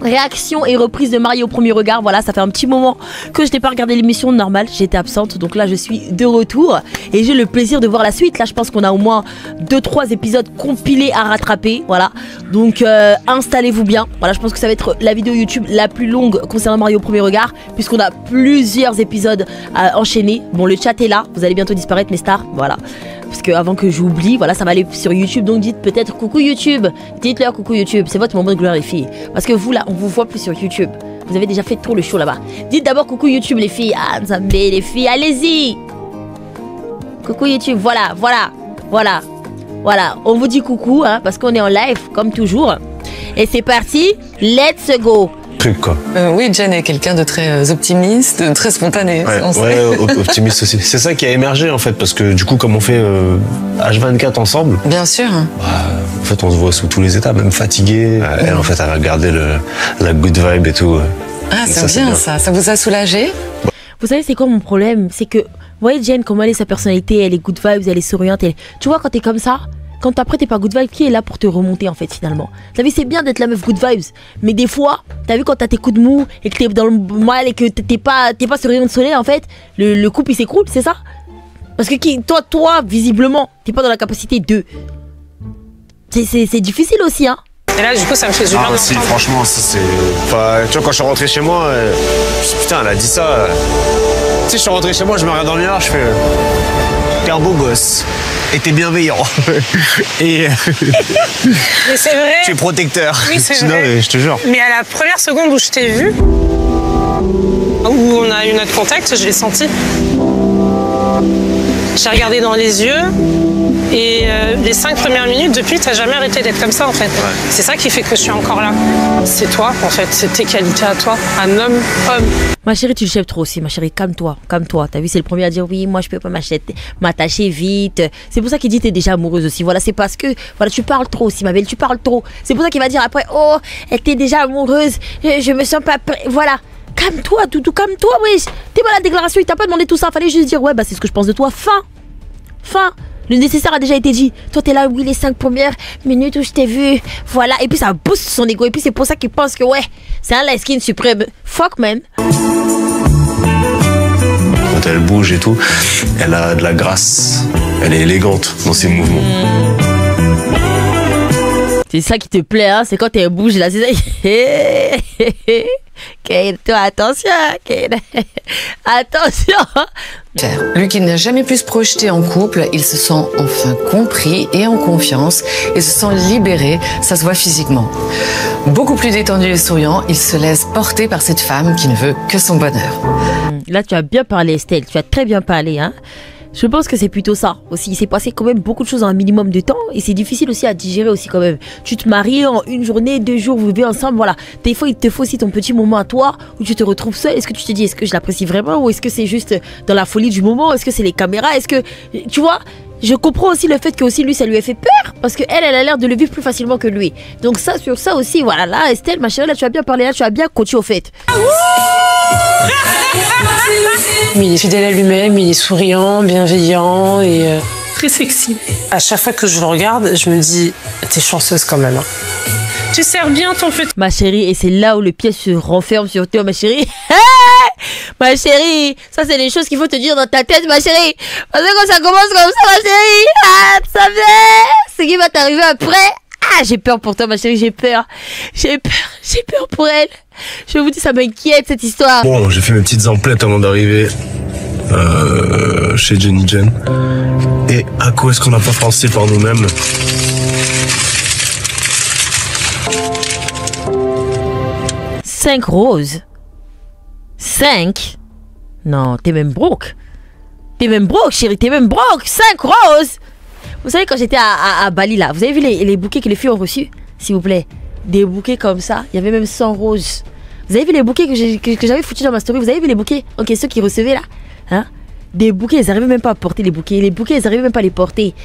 réaction et reprise de Mariée au premier regard. Voilà, ça fait un petit moment que je n'ai pas regardé l'émission normale, j'étais absente, donc là je suis de retour et j'ai le plaisir de voir la suite. Là je pense qu'on a au moins 2-3 épisodes compilés à rattraper, voilà, donc installez-vous bien. Voilà, je pense que ça va être la vidéo YouTube la plus longue concernant Mariée au premier regard, puisqu'on a plusieurs épisodes à enchaîner. Bon, le chat est là, vous allez bientôt disparaître mes stars, voilà, parce que avant que j'oublie, voilà, ça va aller sur YouTube, donc dites peut-être coucou YouTube, dites-leur coucou YouTube, c'est votre moment de gloire les filles, parce que vous là, on vous voit plus sur YouTube, vous avez déjà fait trop le show là-bas. Dites d'abord coucou YouTube les filles, ah Nzambé les filles, allez-y. Coucou YouTube, voilà, voilà, voilà, voilà, on vous dit coucou, hein, parce qu'on est en live, comme toujours, et c'est parti, let's go. Truc quoi. Oui, Jen est quelqu'un de très optimiste, de très spontané. Ouais, optimiste aussi. C'est ça qui a émergé en fait, parce que du coup, comme on fait H24 ensemble. Bien sûr. Bah, en fait, on se voit sous tous les états, même fatigué. Elle, en fait, elle a gardé la good vibe et tout. Ah, c'est bien ça. Ça vous a soulagé? Vous savez, c'est quoi mon problème? C'est que, vous voyez Jen, comment elle est sa personnalité, elle est good vibes, elle est souriante. Tu vois, quand t'es comme ça, quand après t'es pas good vibes, qui est là pour te remonter en fait finalement? T'as vu, c'est bien d'être la meuf good vibes, mais des fois, t'as vu quand t'as tes coups de mou et que t'es dans le mal et que t'es pas sur rayon de soleil en fait, le couple il s'écroule, c'est ça? Parce que toi, visiblement, t'es pas dans la capacité de... C'est difficile aussi, hein? Et là, du coup, ça me fait du bien. Ah, si, franchement, ça c'est. Enfin, tu vois, quand je suis rentré chez moi, putain, elle a dit ça. Tu sais, je suis rentré chez moi, je me regarde dans le miroir, je fais. T'es un beau gosse. Et t'es bienveillant. Et. Mais c'est vrai. Tu es protecteur. Oui, c'est vrai. vrai. Mais je te jure. Mais à la première seconde où je t'ai vu, où on a eu notre contact, je l'ai senti. J'ai regardé dans les yeux. Et les 5 premières minutes, depuis, t'as jamais arrêté d'être comme ça, en fait. Ouais. C'est ça qui fait que je suis encore là. C'est toi, en fait. C'est tes qualités à toi. Un homme. Ma chérie, tu le chèves trop aussi, ma chérie. Calme-toi, calme-toi. T'as vu, c'est le premier à dire oui, moi, je peux pas m'attacher vite. C'est pour ça qu'il dit t'es déjà amoureuse aussi. Voilà, c'est parce que, voilà, tu parles trop aussi, ma belle. Tu parles trop. C'est pour ça qu'il va dire après, oh, elle était déjà amoureuse. Je me sens pas prêt. Voilà. Calme-toi, Toutou, calme-toi, wesh. T'es mal à la déclaration, il t'a pas demandé tout ça. Fallait juste dire, ouais, bah, c'est ce que je pense de toi. Fin. Le nécessaire a déjà été dit. Toi, t'es là, oui, les 5 premières minutes où je t'ai vu. Voilà. Et puis, ça booste son ego. Et puis, c'est pour ça qu'il pense que, ouais, c'est un light skin suprême. Fuck, man. Quand elle bouge et tout, elle a de la grâce. Elle est élégante dans ses mouvements. C'est ça qui te plaît, hein? C'est quand elle bouge, là. C'est ça. Toi, attention. Attention. Lui qui n'a jamais pu se projeter en couple, il se sent enfin compris et en confiance et se sent libéré, ça se voit physiquement. Beaucoup plus détendu et souriant, il se laisse porter par cette femme qui ne veut que son bonheur. Là, tu as bien parlé, Estelle, tu as très bien parlé, hein. Je pense que c'est plutôt ça aussi. Il s'est passé quand même beaucoup de choses en un minimum de temps et c'est difficile aussi à digérer aussi quand même. Tu te maries en 1 journée, 2 jours, vous vivez ensemble, voilà. Des fois, il te faut aussi ton petit moment à toi où tu te retrouves seul. Est-ce que tu te dis, est-ce que je l'apprécie vraiment ou est-ce que c'est juste dans la folie du moment? Est-ce que c'est les caméras? Est-ce que, tu vois, je comprends aussi le fait que aussi lui, ça lui a fait peur parce que elle a l'air de le vivre plus facilement que lui. Donc ça, sur ça aussi, voilà. Là, Estelle, ma chérie, là, tu as bien parlé, là, tu as bien coaché au fait. Mais il est fidèle à lui-même, il est souriant, bienveillant et très sexy. À chaque fois que je le regarde, je me dis, t'es chanceuse quand même. Hein. Tu sers bien ton petit... Ma chérie, et c'est là où le piège se renferme sur toi, ma chérie. Ma chérie, ça c'est les choses qu'il faut te dire dans ta tête, ma chérie. Parce que quand ça commence comme ça, ma chérie, ça fait... Ce qui va t'arriver après... Ah, j'ai peur pour toi, ma chérie, j'ai peur pour elle. Je vous dis, ça m'inquiète, cette histoire. Bon, j'ai fait mes petites emplettes avant d'arriver chez Jenny Jen. Et à quoi est-ce qu'on n'a pas pensé par nous-mêmes? Cinq roses. 5? Non, t'es même broke. T'es même broke, chérie, t'es même broke. 5 roses. Vous savez, quand j'étais à Bali, là, vous avez vu les bouquets que les filles ont reçus? S'il vous plaît. Des bouquets comme ça. Il y avait même 100 roses. Vous avez vu les bouquets que j'avais foutus dans ma story? Vous avez vu les bouquets? Ok, ceux qui recevaient, là. Hein? Des bouquets, ils n'arrivaient même pas à porter les bouquets. Les bouquets, ils n'arrivaient même pas à les porter.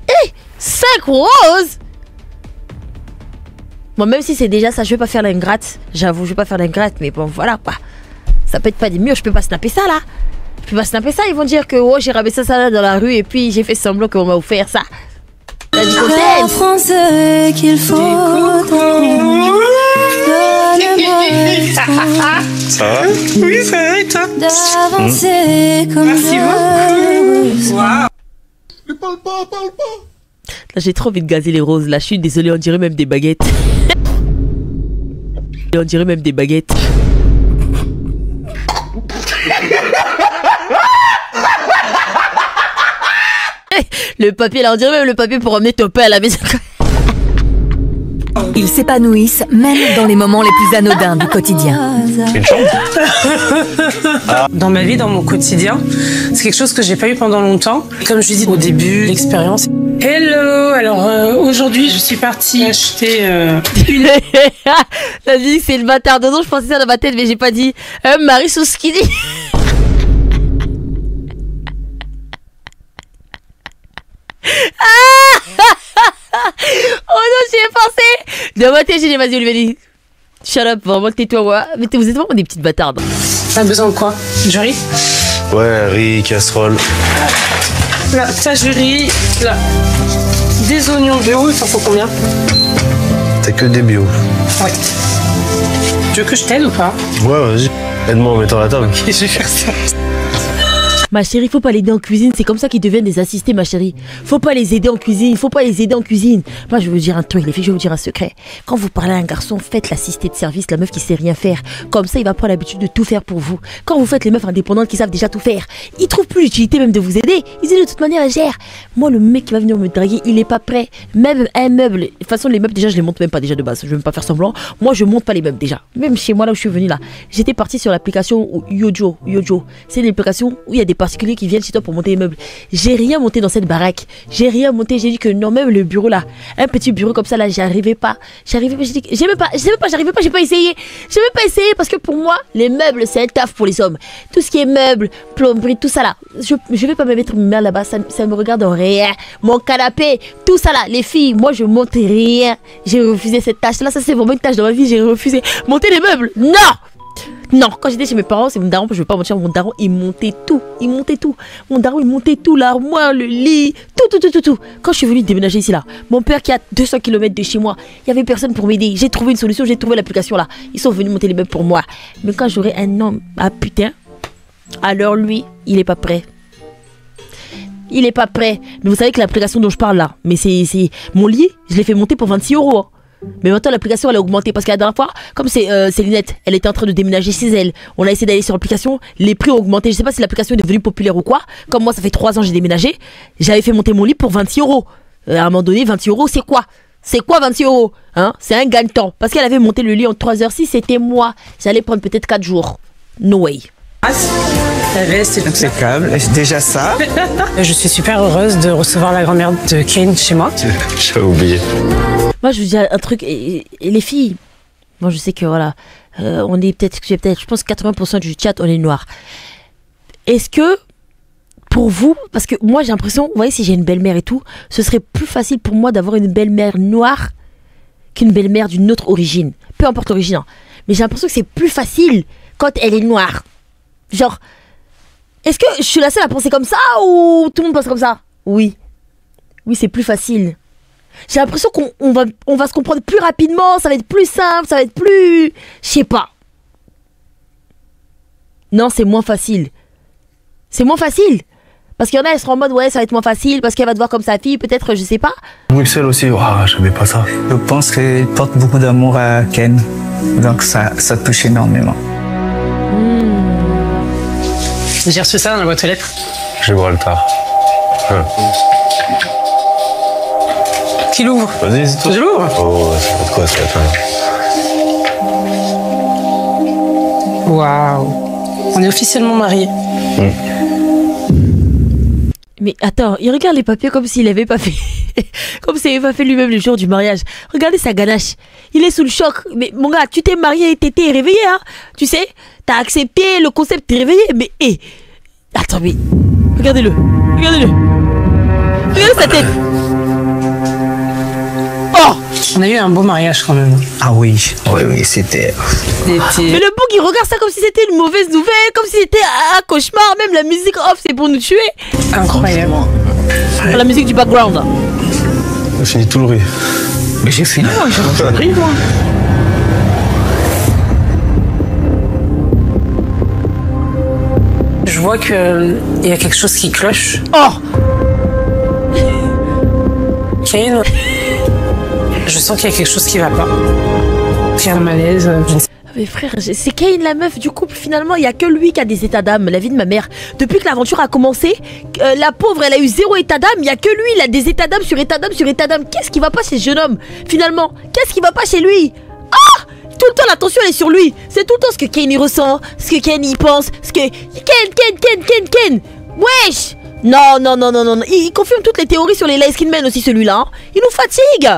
Eh! 5 roses! Bon, même si c'est déjà ça, je vais pas faire l'ingrate. J'avoue, je vais pas faire l'ingrate, mais bon, voilà, quoi. Ça peut être pas des murs, je peux pas snapper ça, là. Je peux pas snapper ça, ils vont dire que oh, j'ai ramassé ça là dans la rue et puis j'ai fait semblant qu'on m'a offert ça. La français qu'il faut Ça va? Oui, ça va et toi? D'avancer comme Merci beaucoup. Waouh. Là, j'ai trop envie de gazer les roses. Là, je suis désolée, on dirait même des baguettes. Et on dirait même des baguettes. Le papier, là, on dirait même le papier pour emmener ton pain à la maison. Ils s'épanouissent même dans les moments les plus anodins du quotidien. Une chambre? Dans ma vie, dans mon quotidien, c'est quelque chose que j'ai pas eu pendant longtemps. Comme je dis au début, l'expérience. Hello. Alors aujourd'hui, je suis partie acheter une. La musique, c'est le bâtard. Non, je pensais ça dans ma tête, mais j'ai pas dit. Marie Souskini. Oh non, j'y ai pensé. De ma tête, j'ai dit, vas-y, Olivier. Shut up, vraiment, tais-toi, ouais. Mais vous êtes vraiment des petites bâtardes. T'as besoin de quoi? Du riz? Ouais, riz, casserole. Là, ça, du riz. Là, des oignons bio. Il t'en faut combien? T'as que des bio. Ouais. Tu veux que je t'aide ou pas? Ouais, vas-y. Aide-moi en mettant la table. Je vais faire ça. Ma chérie, faut pas les aider en cuisine, c'est comme ça qu'ils deviennent des assistés, ma chérie. Faut pas les aider en cuisine, faut pas les aider en cuisine. Moi, je vais vous dire un truc, les filles, je vais vous dire un secret. Quand vous parlez à un garçon, faites l'assistée de service, la meuf qui sait rien faire. Comme ça, il va prendre l'habitude de tout faire pour vous. Quand vous faites les meufs indépendantes qui savent déjà tout faire, ils trouvent plus l'utilité même de vous aider. Ils disent de toute manière, elle gère. Moi, le mec qui va venir me draguer, il est pas prêt. Même un meuble. De toute façon, les meubles, déjà, je les monte même pas déjà de base. Je vais même pas faire semblant. Moi, je monte pas les meubles déjà. Même chez moi, là où je suis venue là, j'étais partie sur l'application Yojo. C'est une application où il y a des particuliers qui viennent chez toi pour monter les meubles. J'ai rien monté dans cette baraque. J'ai rien monté. J'ai dit que non, même le bureau là, un petit bureau comme ça là, j'arrivais pas. J'ai dit que j'arrivais pas. J'ai pas essayé. J'ai même pas essayé parce que pour moi, les meubles c'est un taf pour les hommes. Tout ce qui est meubles, plomberie, tout ça là, je vais pas me mettre mes mains là-bas. Ça me regarde en rien. Mon canapé, tout ça là, les filles, moi je monte rien. J'ai refusé cette tâche là. Ça c'est vraiment une tâche dans ma vie. J'ai refusé monter les meubles. Non. Non, quand j'étais chez mes parents, c'est mon daron, je vais pas mentir, mon daron, il montait tout. Mon daron, il montait tout, l'armoire, le lit, tout. Quand je suis venue déménager ici, là, mon père qui a 200 km de chez moi, il y avait personne pour m'aider. J'ai trouvé une solution, j'ai trouvé l'application là. Ils sont venus monter les meubles pour moi. Mais quand j'aurai un homme, ah putain, alors lui, il est pas prêt. Il est pas prêt. Mais vous savez que l'application dont je parle là, mais c'est mon lit, je l'ai fait monter pour 26 €. Hein. Mais maintenant l'application elle a augmenté parce que la dernière fois, comme c'est Linette, elle était en train de déménager chez elle. On a essayé d'aller sur l'application, les prix ont augmenté. Je sais pas si l'application est devenue populaire ou quoi. Comme moi ça fait 3 ans j'ai déménagé, j'avais fait monter mon lit pour 26 €. À un moment donné 26 € c'est quoi? C'est quoi 26 €? Hein? C'est un gain de temps. Parce qu'elle avait monté le lit en 3 heures. Si c'était moi, j'allais prendre peut-être 4 jours. No way. C'est impeccable, déjà ça. Je suis super heureuse de recevoir la grand-mère de Kane chez moi. J'ai oublié. Moi je vous dis un truc, et les filles, moi je sais que voilà, on est peut-être, je pense 80% du chat on est noir. Est-ce que pour vous, parce que moi j'ai l'impression, vous voyez si j'ai une belle-mère et tout, ce serait plus facile pour moi d'avoir une belle-mère noire qu'une belle-mère d'une autre origine, peu importe l'origine, hein. Mais j'ai l'impression que c'est plus facile quand elle est noire. Genre, est-ce que je suis la seule à penser comme ça ou tout le monde pense comme ça? Oui. Oui, c'est plus facile. J'ai l'impression qu'on va se comprendre plus rapidement, ça va être plus simple, ça va être plus... Je sais pas. Non, c'est moins facile. C'est moins facile. Parce qu'il y en a, elles seront en mode, ouais, ça va être moins facile, parce qu'elle va te voir comme sa fille, peut-être, je sais pas. Bruxelles aussi, j'aimais pas ça. Je pense qu'il porte beaucoup d'amour à Ken, donc ça touche énormément. J'ai reçu ça dans la boîte aux lettres. Je vais boire le tard. Qui l'ouvre? Vas-y, c'est toi. Je l'ouvre? Oh, ça fait de quoi ça? Waouh. On est officiellement mariés. Mais attends, il regarde les papiers comme s'il avait pas fait... comme s'il avait pas fait lui-même le jour du mariage. Regardez sa ganache. Il est sous le choc. Mais mon gars, tu t'es marié, t'étais réveillé, hein. Tu sais, t'as accepté le concept, t'es réveillé. Mais, attends, mais... Regardez-le. Regardez sa tête. Oh! On a eu un beau mariage quand même. Ah oui, c'était... Mais le bouc, il regarde ça comme si c'était une mauvaise nouvelle, comme si c'était un cauchemar. Même la musique off, c'est pour nous tuer. Incroyable. La musique du background. J'ai fini tout le riz. Mais j'ai fini, moi, j'ai mangé le riz, moi. vois que il y a quelque chose qui cloche. Oh! Kane, je sens qu'il y a quelque chose qui va pas. Il y a un malaise. Je ne sais Mais frère, c'est Kane la meuf du couple. Finalement, il y a que lui qui a des états d'âme. La vie de ma mère. Depuis que l'aventure a commencé, la pauvre, elle a eu 0 état d'âme. Il y a que lui, il a des états d'âme sur état d'âme sur état d'âme. Qu'est-ce qui va pas chez ce jeune homme? Finalement, qu'est-ce qui va pas chez lui? Ah! Tout le temps, l'attention elle est sur lui. C'est tout le temps ce que Kane y ressent, ce que Kane y pense, ce que Kane. Wesh! Non. Il confirme toutes les théories sur les light skin men aussi, celui-là. Hein. Il nous fatigue.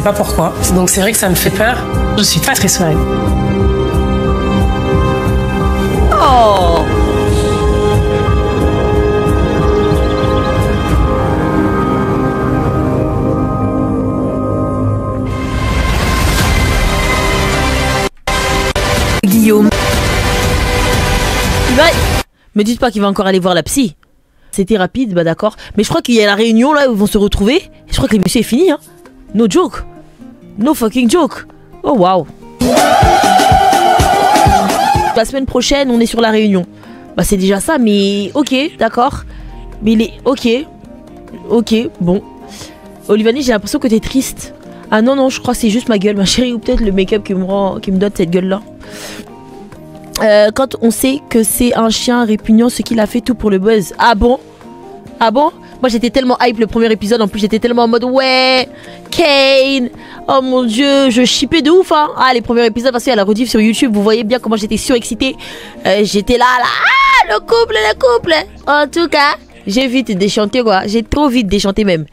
pas pourquoi. Donc c'est vrai que ça me fait peur. Je suis pas très sereine. Oh! Guillaume. Me dites pas qu'il va encore aller voir la psy. C'était rapide, bah d'accord. Mais je crois qu'il y a la réunion là où ils vont se retrouver. Je crois que l'émission est finie, hein. No joke. No fucking joke. Oh waouh. La semaine prochaine, on est sur la réunion. Bah c'est déjà ça, mais ok, d'accord. Mais il est... Ok, bon. Olivani, j'ai l'impression que t'es triste. Ah non, je crois que c'est juste ma gueule, ma chérie, ou peut-être le make-up qui me donne cette gueule-là. Quand on sait que c'est un chien répugnant, ce qu'il a fait tout pour le buzz. Ah bon? Moi j'étais tellement hype le premier épisode, en plus j'étais tellement en mode ouais, Kane, oh mon dieu, je shippais de ouf hein. Ah les premiers épisodes, parce qu'il y a la rediff sur YouTube, vous voyez bien comment j'étais surexcitée. J'étais là, ah le couple. En tout cas, j'ai vite déchanté quoi, j'ai trop vite déchanté même.